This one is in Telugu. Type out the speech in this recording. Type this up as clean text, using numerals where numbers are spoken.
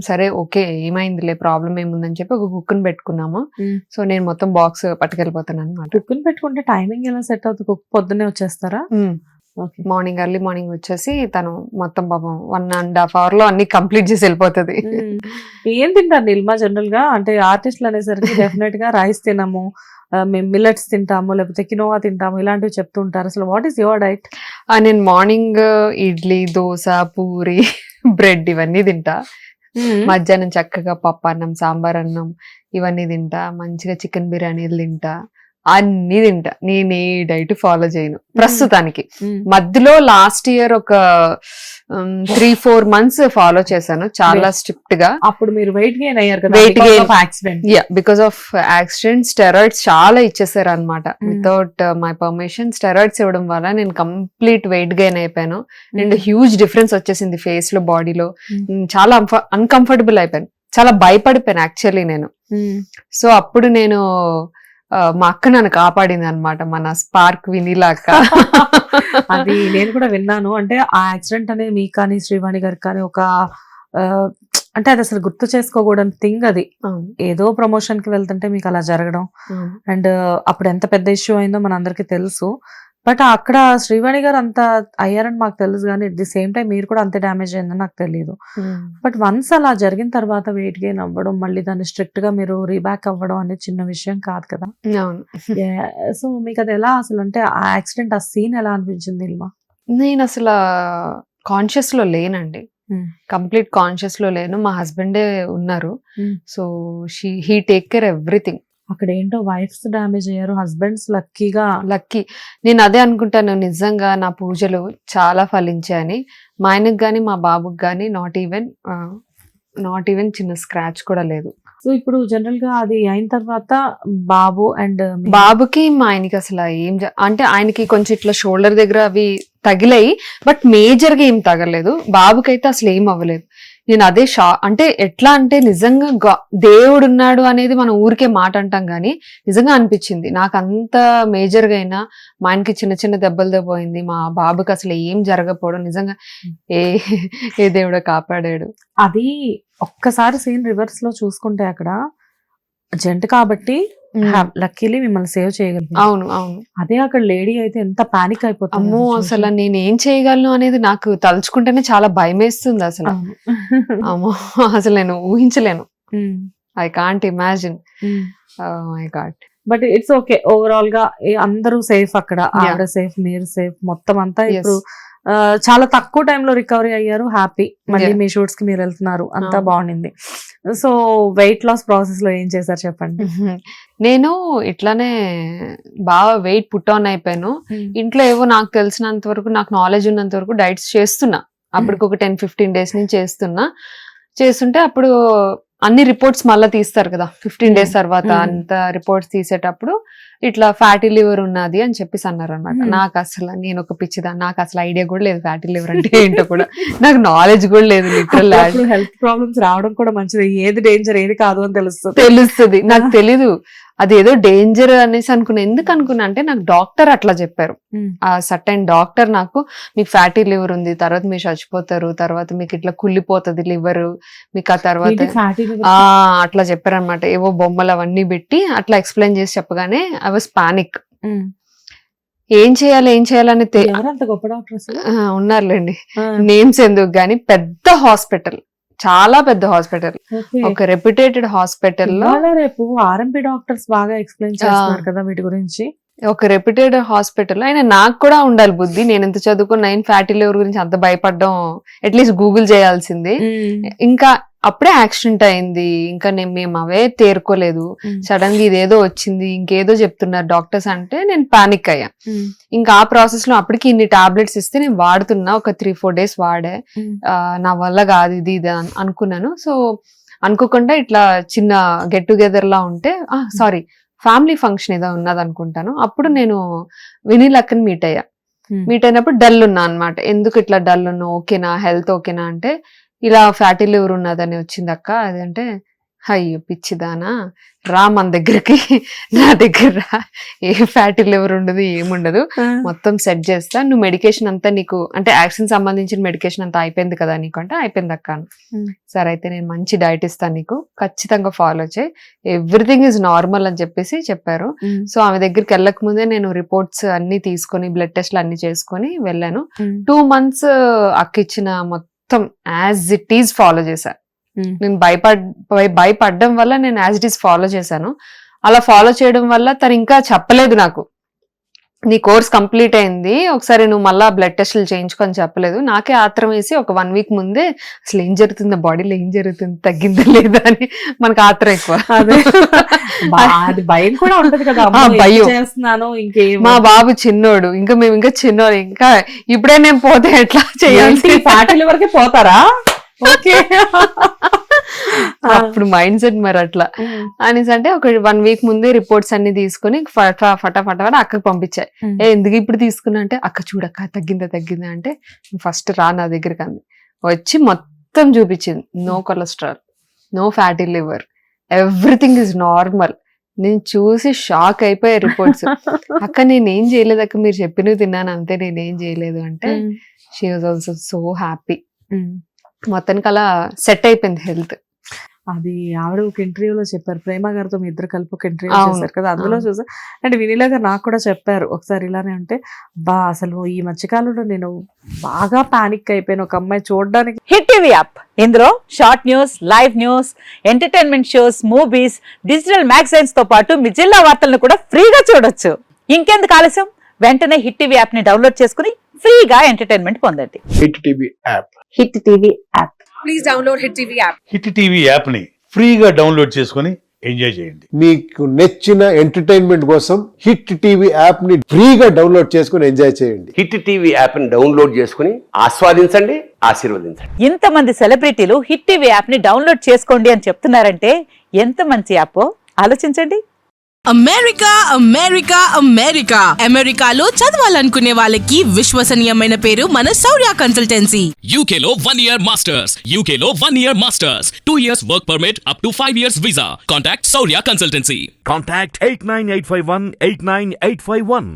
సరే ఓకే ఏమైందిలే ప్రాబ్లం ఏముందని చెప్పి ఒక కుక్కుని పెట్టుకున్నాము. సో నేను మొత్తం బాక్స్ పట్టుకెళ్ళిపోతాను అనమాట. కుక్కుని పెట్టుకుంటే టైమింగ్ ఎలా సెట్ అవుతుంది? కుక్ పొద్దున్నే వచ్చేస్తారా? ఓకే. మార్నింగ్ ఎర్లీ మార్నింగ్ వచ్చేసి తను మొత్తం పాపం 1.5 hour లో అన్ని కంప్లీట్ చేసి వెళ్ళిపోతుంది. ఏం తింటారు నిల్మ జనరల్ గా? అంటే ఆర్టిస్టులు అనేసరికి డెఫినెట్ గా రైస్ తినము, మేము మిల్లెట్స్ తింటాము, లేకపోతే కినోవా తింటాము, ఇలాంటివి చెప్తూ ఉంటారు. అసలు వాట్ ఈస్ యువర్ డైట్? నేను మార్నింగ్ ఇడ్లీ, దోశ, పూరి, బ్రెడ్ ఇవన్నీ తింటా. మధ్యాహ్నం చక్కగా పప్పు అన్నం, సాంబార్ అన్నం ఇవన్నీ తింటా. మంచిగా చికెన్ బిర్యానీలు తింటా, అన్ని తింటా. నేను ఏ డైట్ ఫాలో చేయను ప్రస్తుతానికి. మధ్యలో లాస్ట్ ఇయర్ ఒక 3-4 months ఫాలో చేశాను చాలా స్ట్రిక్ట్ గా. అప్పుడు మీరు వెయిట్ గెయిన్ అయ్యారు కదా? Weight gain accident. Because of accident steroids చాలా ఇచ్చేసారు అనమాట. వితౌట్ మై పర్మిషన్ స్టెరాయిడ్స్ ఇవ్వడం వల్ల నేను కంప్లీట్ వెయిట్ గెయిన్ అయిపోయాను. అండ్ హ్యూజ్ డిఫరెన్స్ వచ్చేసింది ఫేస్ లో, బాడీలో. చాలా అన్కంఫర్టబుల్ అయిపోయాను, చాలా భయపడిపోయాను యాక్చువల్లీ నేను. సో అప్పుడు నేను మా అక్క నన్ను కాపాడింది అనమాట, మన స్పార్క్ వినీలా అక్క. అది నేను కూడా విన్నాను. అంటే ఆ యాక్సిడెంట్ అనేది మీకు కానీ శ్రీవాణి గారికి కానీ ఒక అంటే అది అసలు గుర్తు చేసుకోకూడని థింగ్. అది ఏదో ప్రమోషన్ కి వెళ్తుంటే మీకు అలా జరగడం, అండ్ అప్పుడు ఎంత పెద్ద ఇష్యూ అయిందో మన అందరికి తెలుసు. బట్ అక్కడ శ్రీవాణి గారు అంత అయ్యారని మాకు తెలుసు, కానీ అట్ ది సేమ్ టైం మీరు కూడా అంతే డ్యామేజ్ అయిందని నాకు తెలియదు. బట్ వన్స్ అలా జరిగిన తర్వాత వెయిట్ గెయిన్ అవ్వడం, మళ్ళీ దాన్ని స్ట్రిక్ట్ గా మీరు రీబ్యాక్ అవ్వడం అనేది చిన్న విషయం కాదు కదా. సో మీకు అది ఎలా అసలు, అంటే ఆ యాక్సిడెంట్, ఆ సీన్ ఎలా అనిపించింది ఇల్మా? నేను అసలు కాన్షియస్ లో లేనండి, కంప్లీట్ కాన్షియస్ లో లేను. మా హస్బెండే ఉన్నారు. So he take care everything. అక్కడ ఏంటో వైఫ్స్ డ్యామేజ్ అయ్యారు, హస్బెండ్స్ లక్కీ. నేను అదే అనుకుంటాను, నిజంగా నా పూజలు చాలా ఫలించాయని. మా ఆయనకు గాని మా బాబుకి గాని నాట్ ఈవెన్ చిన్న స్క్రాచ్ కూడా లేదు. సో ఇప్పుడు జనరల్ గా అది అయిన తర్వాత బాబుకి మా ఆయనకి అసలు అంటే ఆయనకి కొంచెం ఇట్లా షోల్డర్ దగ్గర అవి తగిలాయి, బట్ మేజర్ గా ఏం తగలేదు. బాబుకైతే అసలు ఏం అవ్వలేదు. నేను అదే అంటే ఎట్లా అంటే నిజంగా దేవుడు ఉన్నాడు అనేది మనం ఊరికే మాట అంటాం గానీ నిజంగా అనిపించింది నాకు. అంత మేజర్ గా అయినా మా ఆయనకి చిన్న చిన్న దెబ్బలతో పోయింది, మా బాబుకి అసలు ఏం జరగకపోవడం నిజంగా ఏ దేవుడు కాపాడాడు. అది ఒక్కసారి సీన్ రివర్స్ లో చూసుకుంటే అక్కడ జంట కాబట్టి లక్కీలీ మిమ్మల్ని సేవ్ చేయగలిగింది. అవును. అదే అక్కడ లేడీ అయితే ఎంత పానిక్ అయిపోతుంది. అమ్మో, అసలు నేను ఏం చేయగలను అనేది నాకు తలుచుకుంటేనే చాలా భయం వేస్తుంది అసలు. అమ్మో, అసలు నేను ఊహించలేను. I can't imagine. My god. But it's okay, overall గా అందరూ సేఫ్ అక్కడ. ఆవిడ సేఫ్, మీరు సేఫ్, మొత్తం అంతా ఇప్పుడు చాలా తక్కువ టైంలో రికవరీ అయ్యారు. హ్యాపీ. మళ్ళీ మీ షూట్స్ కి మీరు వెళ్తున్నారు, అంతా బాగుండింది. సో వెయిట్ లాస్ ప్రాసెస్ లో ఏం చేశారు చెప్పండి? నేను ఇట్లానే బాగా వెయిట్ పుట్ ఆన్ అయిపోయాను. ఇంట్లో ఏవో నాకు తెలిసినంత వరకు, నాకు నాలెడ్జ్ ఉన్నంత వరకు డైట్స్ చేస్తున్నా. అప్పటికి ఒక 10-15 days నుంచి చేస్తుంటే అప్పుడు అన్ని రిపోర్ట్స్ మళ్ళీ తీస్తారు కదా 15 days తర్వాత. అంత రిపోర్ట్స్ తీసేటప్పుడు ఇట్లా ఫ్యాటీ లివర్ ఉన్నది అని చెప్పేసి అన్నారు అనమాట. నాకు అసలు, నేను ఒక పిచ్చిదాన్ని, నాకు అసలు ఐడియా కూడా లేదు ఫ్యాటీ లివర్ అంటే ఏంటో కూడా, నాకు నాలెడ్జ్ కూడా లేదు. లిటరల్ హెల్త్ ప్రాబ్లమ్స్ రావడం కూడా మంచిది, ఏది డేంజర్ ఏది కాదు అని తెలుస్తుంది. నాకు తెలీదు అది ఏదో డేంజర్ అనేసి అనుకున్నా. ఎందుకు అనుకున్నా అంటే నాకు డాక్టర్ అట్లా చెప్పారు. ఆ సర్టైన్ డాక్టర్ నాకు, మీకు ఫ్యాటీ లివర్ ఉంది, తర్వాత మీరు చచ్చిపోతారు, తర్వాత మీకు ఇట్లా కుళ్ళిపోతుంది లివర్ మీకు, ఆ తర్వాత అట్లా చెప్పారు అనమాట. ఏవో బొమ్మలు అవన్నీ పెట్టి అట్లా ఎక్స్ప్లెయిన్ చేసి చెప్పగానే ఐ వాస్ పానిక్. ఏం చేయాలని గొప్ప డాక్టర్స్ ఉన్నారులేండి, నేమ్స్ ఎందుకు గానీ. పెద్ద హాస్పిటల్, చాలా పెద్ద హాస్పిటల్, ఒక రెప్యుటేటెడ్ హాస్పిటల్ లో. రేపు ఆర్ఎంపీ డాక్టర్స్ బాగా ఎక్స్ప్లెయిన్ చేస్తున్నారు కదా వీటి గురించి. ఒక రెప్యుటెడ్ హాస్పిటల్. అయినా నాకు కూడా ఉండాలి బుద్ధి, నేను ఎంత చదువుకున్నా ఫ్యాటీ లివర్ గురించి అంత భయపడడం, అట్లీస్ట్ గూగుల్ చేయాల్సింది. ఇంకా అప్పుడే యాక్సిడెంట్ అయింది, ఇంకా మేము అవే తేరుకోలేదు. సడన్ గా ఇదేదో వచ్చింది, ఇంకేదో చెప్తున్నారు డాక్టర్స్ అంటే నేను పానిక్ అయ్యా. ఇంకా ఆ ప్రాసెస్ లో అప్పటికి ఇన్ని టాబ్లెట్స్ ఇస్తే నేను వాడుతున్నా, ఒక 3-4 days వాడే. నా వల్ల కాదు ఇది అనుకున్నాను. సో అనుకోకుండా ఇట్లా చిన్న గెట్ టుగెదర్ లా ఉంటే, సారీ ఫ్యామిలీ ఫంక్షన్ ఏదో ఉన్నది అనుకుంటాను, అప్పుడు నేను వినీలక్కని మీట్ అయినప్పుడు డల్ ఉన్నా అనమాట. ఎందుకు ఇట్లా డల్ ఉన్నా, ఓకేనా హెల్త్ ఓకేనా అంటే, ఇలా ఫ్యాటీ లివర్ ఉన్నదని వచ్చింది అక్క. అదంటే అయ్యో పిచ్చిదానా, రా మన దగ్గరికి, నా దగ్గర రా, ఏ ఫ్యాటీ లివర్ ఉండదు ఏముండదు, మొత్తం సెట్ చేస్తా, నువ్వు మెడికేషన్ అంతా నీకు అంటే యాక్సిడెంట్ సంబంధించిన మెడికేషన్ అంతా అయిపోయింది కదా నీకు అంటే, అయిపోయింది అక్క. సరే అయితే నేను మంచి డైట్ ఇస్తాను నీకు, ఖచ్చితంగా ఫాలో చేయి, ఎవ్రీథింగ్ ఈజ్ నార్మల్ అని చెప్పేసి చెప్పారు. సో ఆమె దగ్గరికి వెళ్ళక ముందే నేను రిపోర్ట్స్ అన్ని తీసుకొని బ్లడ్ టెస్ట్లు అన్ని చేసుకొని వెళ్ళాను. 2 months అక్క ఇచ్చిన మొత్తం యాజ్ ఇట్ ఈజ్ ఫాలో చేశా. నేను భయపడడం వల్ల నేను యాజ్ ఇట్ ఈస్ ఫాలో చేశాను. అలా ఫాలో చేయడం వల్ల తను ఇంకా చెప్పలేదు నాకు, నీ కోర్స్ కంప్లీట్ అయింది, ఒకసారి నువ్వు మళ్ళా బ్లడ్ టెస్ట్లు చేయించుకొని చెప్పలేదు. నాకే ఆత్రం వేసి ఒక 1 week ముందే అసలు ఏం జరుగుతుంది, బాడీలో ఏం జరుగుతుంది, తగ్గిందా లేదా అని మనకు ఆత్రం ఎక్కువ. అది భయం కూడా ఉంటది కదా, భయం చేస్తున్నాను ఇంకేం. మా బాబు చిన్నోడు, ఇంకా మేము ఇంకా చిన్నోడు, ఇంకా ఇప్పుడే నేను పోతే ఎట్లా చేయాలి, ఫ్యాటీ వరకే పోతారా? ఓకే, అప్పుడు మైండ్ సెట్ మరి అట్లా అనేసి అంటే ఒక 1 week ముందే రిపోర్ట్స్ అన్ని తీసుకుని ఫటాఫట అక్కకి పంపించాయి. ఎందుకు ఇప్పుడు తీసుకున్నా అంటే, అక్క చూడక్క తగ్గిందా అంటే, ఫస్ట్ రా నా దగ్గరికి అంది. వచ్చి మొత్తం చూపించింది, no cholesterol, no fatty liver, everything is normal. నేను చూసి షాక్ అయిపోయా రిపోర్ట్స్. అక్క నేనేం చేయలేదు అక్క, మీరు చెప్పినవి తిన్నాను అంతే, నేనేం చేయలేదు అంటే, she was also so happy. మొత్తానికి అలా సెట్ అయిపోయింది హెల్త్. అది ఆవిడ ఒక ఇంటర్వ్యూలో చెప్పారు, ప్రేమ గారితో మీ ఇద్దరు కలిపి ఒక ఇంటర్వ్యూ చేశారు కదా, అందులో చూసా. అండ్ వినీలా గారు నాకు కూడా చెప్పారు ఒకసారి ఇలానే ఉంటే, అసలు ఈ మధ్యకాలంలో నేను బాగా పానిక్ అయిపోయాను, ఒక అమ్మాయి చూడడానికి. హిట్ టీవీ యాప్, ఇందులో short news, live news, entertainment shows, movies, digital magazines తో పాటు మీ జిల్లా వార్తలను కూడా ఫ్రీగా చూడొచ్చు. ఇంకెందుకు ఆలస్యం, వెంటనే హిట్ టీవీ యాప్ ని డౌన్లోడ్ చేసుకుని ఫ్రీగా ఎంటర్టైన్మెంట్ పొందండి. Hit TV app. Hit TV app. Please download hit TV app. Hit TV app ని ఫ్రీగా డౌన్లోడ్ చేసుకుని ఎంజాయ్ చేయండి. మీకు నచ్చిన ఎంటర్టైన్మెంట్ కోసం హిట్ టీవీ యాప్ ని ఫ్రీగా డౌన్లోడ్ చేసుకుని ఎంజాయ్ చేయండి. హిట్ టీవీ యాప్ ని డౌన్లోడ్ చేసుకుని ఆస్వాదించండి, ఆశీర్వదించండి. ఇంతమంది సెలబ్రిటీలు హిట్ టీవీ యాప్ ని డౌన్లోడ్ చేసుకోండి అని చెప్తున్నారంటే ఎంత మంచి యాప్ ఆలోచించండి. అమెరికా అమెరికాలో చదవాలనుకునే వాళ్ళకి విశ్వసనీయమైన పేరు మన శౌర్య కన్సల్టెన్సీ. UK లో 1 year masters. UK లో 1 year masters. 2 years work permit up to 5 years visa. Contact Saurya Consultancy. Contact 89851 89851.